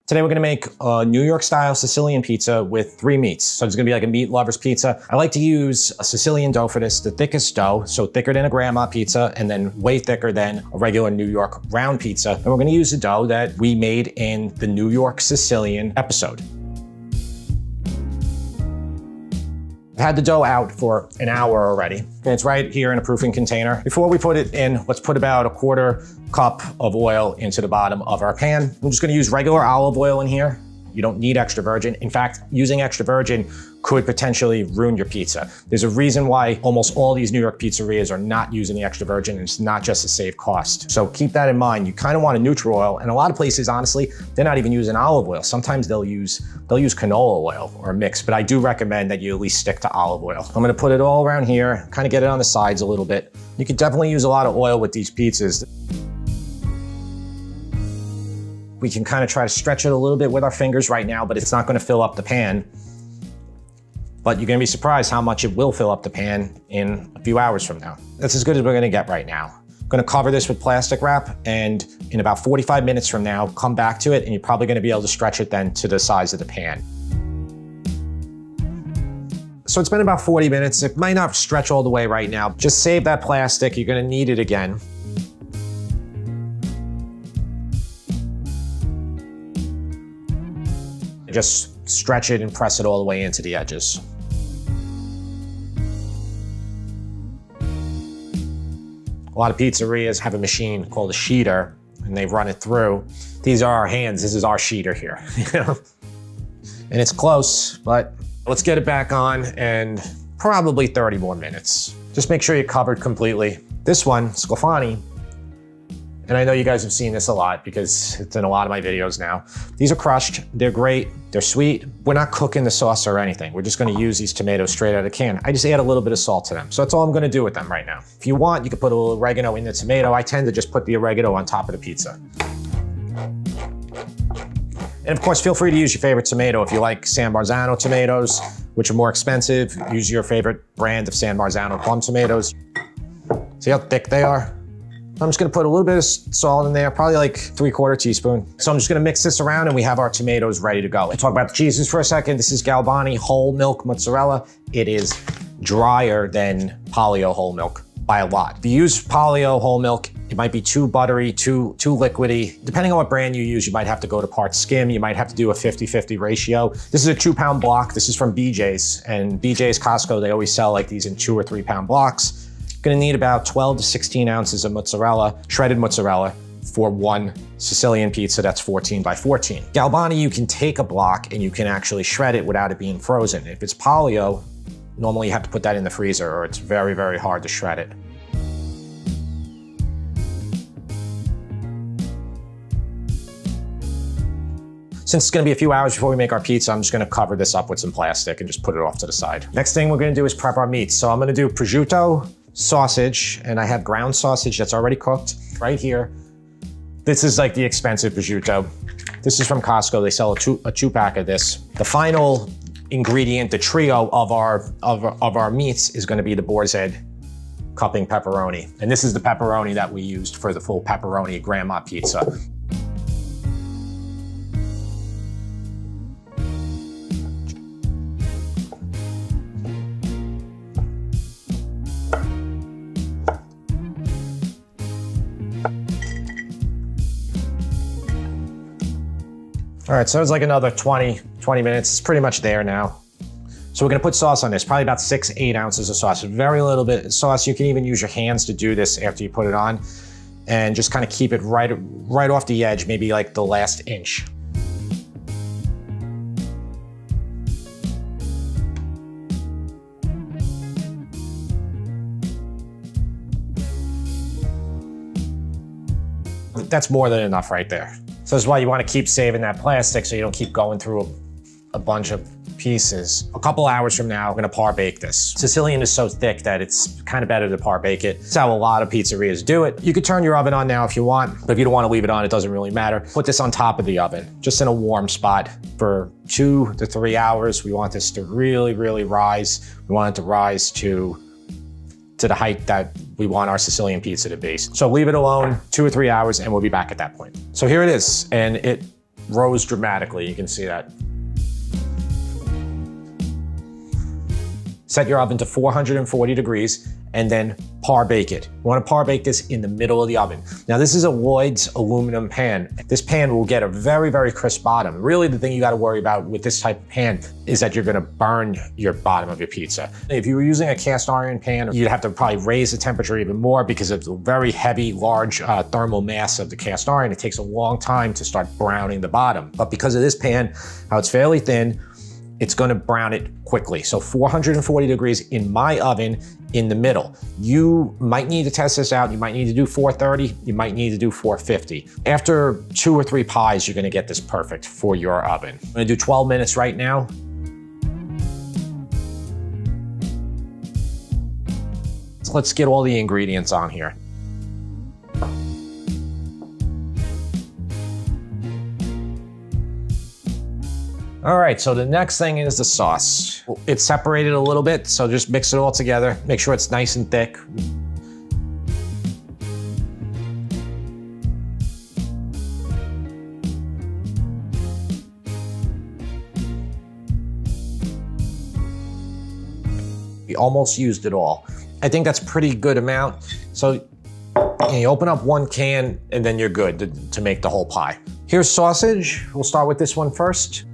Today we're gonna make a New York style Sicilian pizza with 3 meats. So it's gonna be like a meat lover's pizza. I like to use a Sicilian dough for this, the thickest dough, so thicker than a grandma pizza and then way thicker than a regular New York round pizza. And we're gonna use the dough that we made in the New York Sicilian episode. I've had the dough out for an hour already, and it's right here in a proofing container. Before we put it in, let's put about a 1/4 cup of oil into the bottom of our pan. I'm just gonna use regular olive oil in here. You don't need extra virgin. In fact, using extra virgin could potentially ruin your pizza. There's a reason why almost all these New York pizzerias are not using the extra virgin, and it's not just to save cost. So keep that in mind. You kind of want a neutral oil, and a lot of places, honestly, they're not even using olive oil. Sometimes they'll use canola oil or a mix, but I do recommend that you at least stick to olive oil. I'm gonna put it all around here, kind of get it on the sides a little bit. You could definitely use a lot of oil with these pizzas. We can kind of try to stretch it a little bit with our fingers right now, but it's not gonna fill up the pan. But you're gonna be surprised how much it will fill up the pan in a few hours from now. That's as good as we're gonna get right now. I'm gonna cover this with plastic wrap, and in about 45 minutes from now, come back to it, and you're probably gonna be able to stretch it then to the size of the pan. So it's been about 40 minutes. It might not stretch all the way right now. Just save that plastic, you're gonna need it again. Just stretch it and press it all the way into the edges. A lot of pizzerias have a machine called a sheeter, and they run it through. These are our hands, this is our sheeter here. And it's close, but let's get it back on, and probably 30 more minutes. Just make sure you're covered completely. This one, Sclafani, and I know you guys have seen this a lot because it's in a lot of my videos now. These are crushed, they're great, they're sweet. We're not cooking the sauce or anything. We're just gonna use these tomatoes straight out of the can. I just add a little bit of salt to them. So that's all I'm gonna do with them right now. If you want, you can put a little oregano in the tomato. I tend to just put the oregano on top of the pizza. And of course, feel free to use your favorite tomato. If you like San Marzano tomatoes, which are more expensive, use your favorite brand of San Marzano plum tomatoes. See how thick they are? I'm just gonna put a little bit of salt in there, probably like 3/4 teaspoon. So I'm just gonna mix this around, and we have our tomatoes ready to go. Let's talk about the cheeses for a second. This is Galbani whole milk mozzarella. It is drier than Polio whole milk by a lot. If you use Polio whole milk, it might be too buttery, too liquidy. Depending on what brand you use, you might have to go to part skim. You might have to do a 50-50 ratio. This is a 2-pound block. This is from BJ's, and BJ's, Costco, they always sell like these in 2 or 3 pound blocks. Gonna need about 12 to 16 ounces of mozzarella, shredded mozzarella, for 1 Sicilian pizza that's 14 by 14. Galbani, you can take a block and you can actually shred it without it being frozen. If it's Polio, normally you have to put that in the freezer, or it's very, very hard to shred it. Since it's gonna be a few hours before we make our pizza, I'm just gonna cover this up with some plastic and just put it off to the side. Next thing we're gonna do is prep our meats. So I'm gonna do prosciutto, sausage, and I have ground sausage that's already cooked right here. This is like the expensive prosciutto. This is from Costco. They sell a two pack of this. The final ingredient, the trio of our meats, is gonna be the boar's head cupping pepperoni. And this is the pepperoni that we used for the full pepperoni grandma pizza. All right, so it's like another 20 minutes. It's pretty much there now. So we're gonna put sauce on this, probably about 6-8 ounces of sauce. Very little bit of sauce. You can even use your hands to do this after you put it on, and just kind of keep it right off the edge, maybe like the last inch. That's more than enough right there. So that's why you want to keep saving that plastic so you don't keep going through a bunch of pieces. A couple hours from now, we're gonna par bake this. Sicilian is so thick that it's kind of better to par bake it. That's how a lot of pizzerias do it. You could turn your oven on now if you want, but if you don't want to leave it on, it doesn't really matter. Put this on top of the oven, just in a warm spot for 2 to 3 hours. We want this to really, really rise. We want it to rise to the height that we want our Sicilian pizza to be. So leave it alone 2 or 3 hours and we'll be back at that point. So here it is, and it rose dramatically. You can see that. Set your oven to 440 degrees and then par bake it. You wanna par bake this in the middle of the oven. Now this is a Lloyd's aluminum pan. This pan will get a very, very crisp bottom. Really the thing you gotta worry about with this type of pan is that you're gonna burn your bottom of your pizza. If you were using a cast iron pan, you'd have to probably raise the temperature even more because of the very heavy, large thermal mass of the cast iron. It takes a long time to start browning the bottom. But because of this pan, how it's fairly thin, it's gonna brown it quickly. So 440 degrees in my oven in the middle. You might need to test this out. You might need to do 430. You might need to do 450. After 2 or 3 pies, you're gonna get this perfect for your oven. I'm gonna do 12 minutes right now. So let's get all the ingredients on here. All right, so the next thing is the sauce. It's separated a little bit, so just mix it all together. Make sure it's nice and thick. We almost used it all. I think that's a pretty good amount. So you open up 1 can and then you're good to make the whole pie. Here's sausage. We'll start with this one first.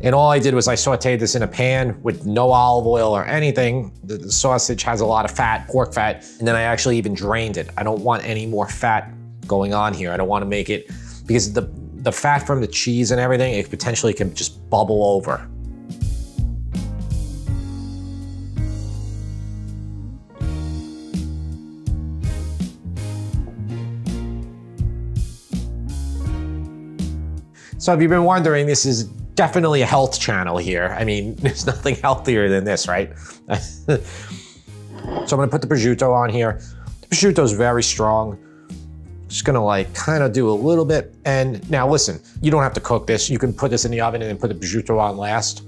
And all I did was I sauteed this in a pan with no olive oil or anything. The sausage has a lot of fat, pork fat, and then I actually even drained it. I don't want any more fat going on here. I don't want to make it, because the fat from the cheese and everything, it potentially can just bubble over. So if you've been wondering, this is definitely a health channel here. I mean, there's nothing healthier than this, right? So I'm gonna put the prosciutto on here. The prosciutto is very strong. Just gonna like kind of do a little bit. And now listen, you don't have to cook this. You can put this in the oven and then put the prosciutto on last.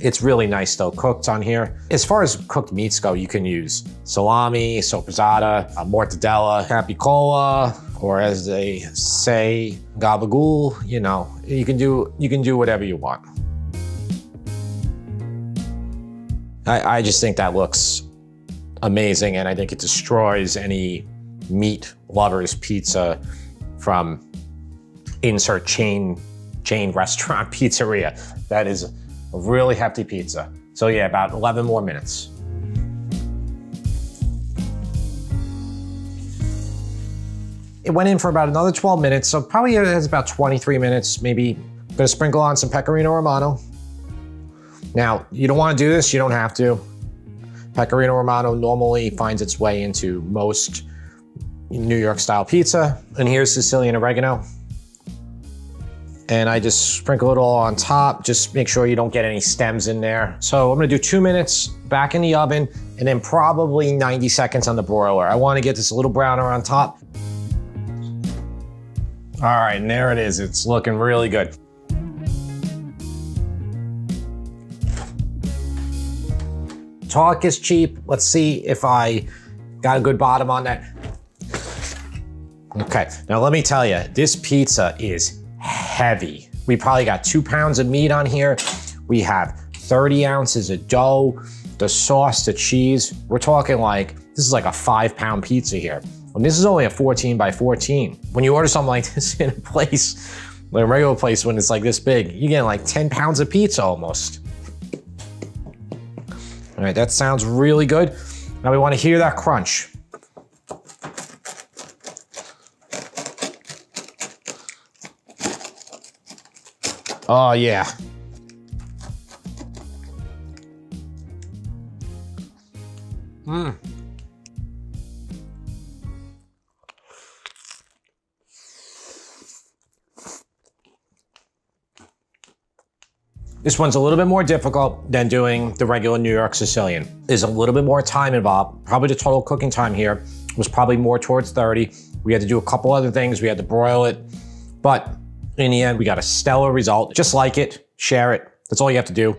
It's really nice though, cooked on here. As far as cooked meats go, you can use salami, sopressata, mortadella, capicola, or as they say, gabagool. You know, you can do whatever you want. I just think that looks amazing, and I think it destroys any meat lover's pizza from insert chain restaurant pizzeria. That is a really hefty pizza. So yeah, about 11 more minutes. It went in for about another 12 minutes, so probably it has about 23 minutes, maybe. I'm gonna sprinkle on some Pecorino Romano. Now, you don't wanna do this, you don't have to. Pecorino Romano normally finds its way into most New York style pizza. And here's Sicilian oregano. And I just sprinkle it all on top. Just make sure you don't get any stems in there. So I'm gonna do 2 minutes back in the oven and then probably 90 seconds on the broiler. I wanna get this a little browner on top. All right, and there it is. It's looking really good. Talk is cheap. Let's see if I got a good bottom on that. Okay, now let me tell you, this pizza is heavy. We probably got 2 pounds of meat on here. We have 30 ounces of dough, the sauce, the cheese. We're talking like, this is like a 5-pound pizza here. And this is only a 14 by 14. When you order something like this in a place, like a regular place, when it's like this big, you get like 10 pounds of pizza almost. All right, that sounds really good. Now we want to hear that crunch. Oh yeah. Mmm. This one's a little bit more difficult than doing the regular New York Sicilian. There's a little bit more time involved. Probably the total cooking time here was probably more towards 30. We had to do a couple other things. We had to broil it, but in the end, we got a stellar result. Just like it, share it. That's all you have to do.